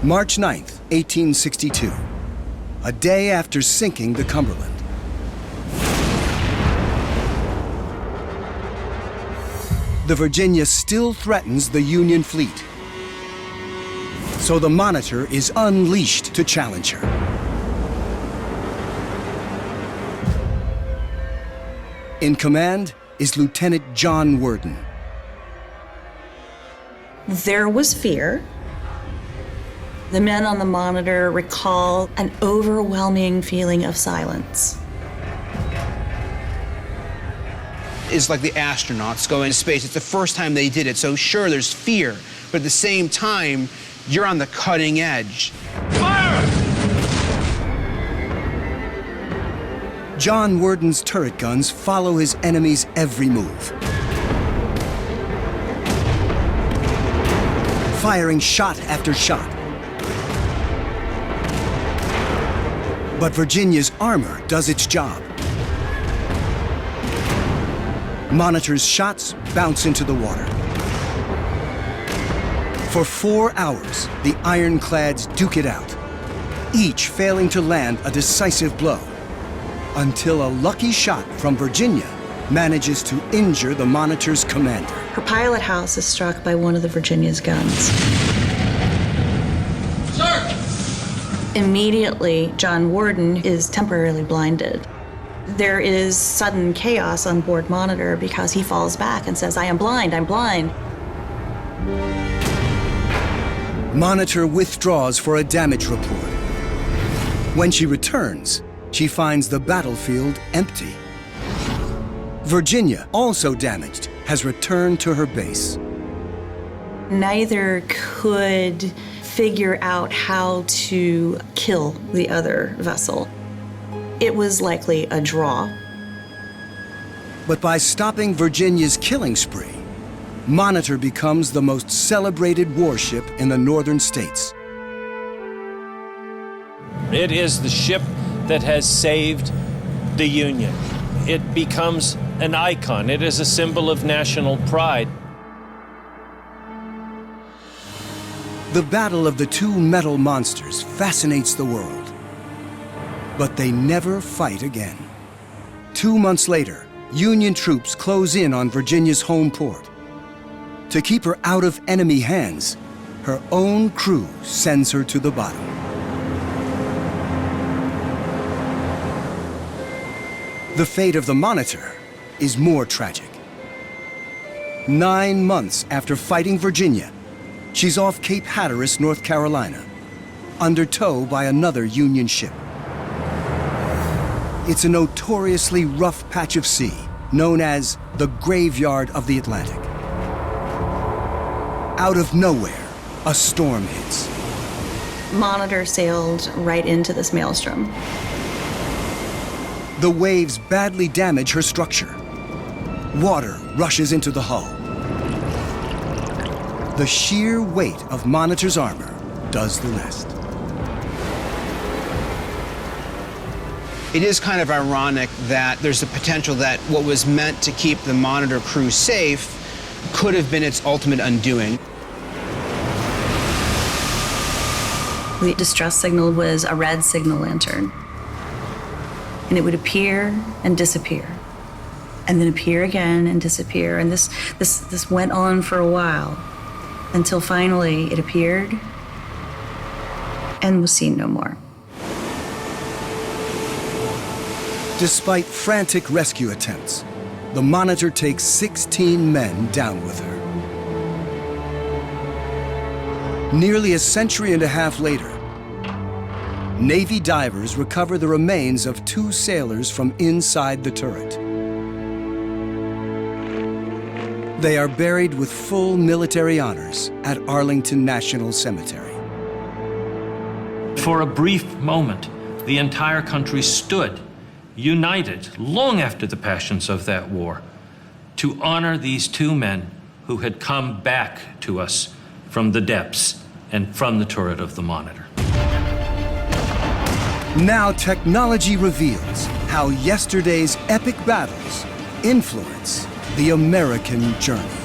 March 9th, 1862, a day after sinking the Cumberland. The Virginia still threatens the Union fleet, so the Monitor is unleashed to challenge her. In command is Lieutenant John Worden. There was fear. The men on the Monitor recall an overwhelming feeling of silence. It's like the astronauts go into space. It's the first time they did it, so sure, there's fear, but at the same time, you're on the cutting edge. Fire! John Worden's turret guns follow his enemy's every move, firing shot after shot. But Virginia's armor does its job. Monitor's shots bounce into the water. For 4 hours, the ironclads duke it out, each failing to land a decisive blow, until a lucky shot from Virginia manages to injure the Monitor's commander. Her pilot house is struck by one of the Virginia's guns. Sir! Immediately, John Worden is temporarily blinded. There is sudden chaos on board Monitor because he falls back and says, "I am blind, I'm blind." Monitor withdraws for a damage report. When she returns, she finds the battlefield empty. Virginia, also damaged, has returned to her base. Neither could figure out how to kill the other vessel. It was likely a draw. But by stopping Virginia's killing spree, Monitor becomes the most celebrated warship in the northern states. It is the ship that has saved the Union. It becomes an icon. It is a symbol of national pride. The battle of the two metal monsters fascinates the world. But they never fight again. 2 months later, Union troops close in on Virginia's home port. To keep her out of enemy hands, her own crew sends her to the bottom. The fate of the Monitor is more tragic. 9 months after fighting Virginia, she's off Cape Hatteras, North Carolina, under tow by another Union ship. It's a notoriously rough patch of sea known as the Graveyard of the Atlantic. Out of nowhere, a storm hits. Monitor sailed right into this maelstrom. The waves badly damage her structure. Water rushes into the hull. The sheer weight of Monitor's armor does the rest. It is kind of ironic that there's the potential that what was meant to keep the Monitor crew safe could have been its ultimate undoing. The distress signal was a red signal lantern. And it would appear and disappear, and then appear again and disappear. And this went on for a while, until finally it appeared and was seen no more. Despite frantic rescue attempts, the Monitor takes 16 men down with her. Nearly a century and a half later, Navy divers recover the remains of 2 sailors from inside the turret. They are buried with full military honors at Arlington National Cemetery. For a brief moment, the entire country stood, united, long after the passions of that war, to honor these 2 men who had come back to us from the depths and from the turret of the Monitor. Now technology reveals how yesterday's epic battles influence the American journey.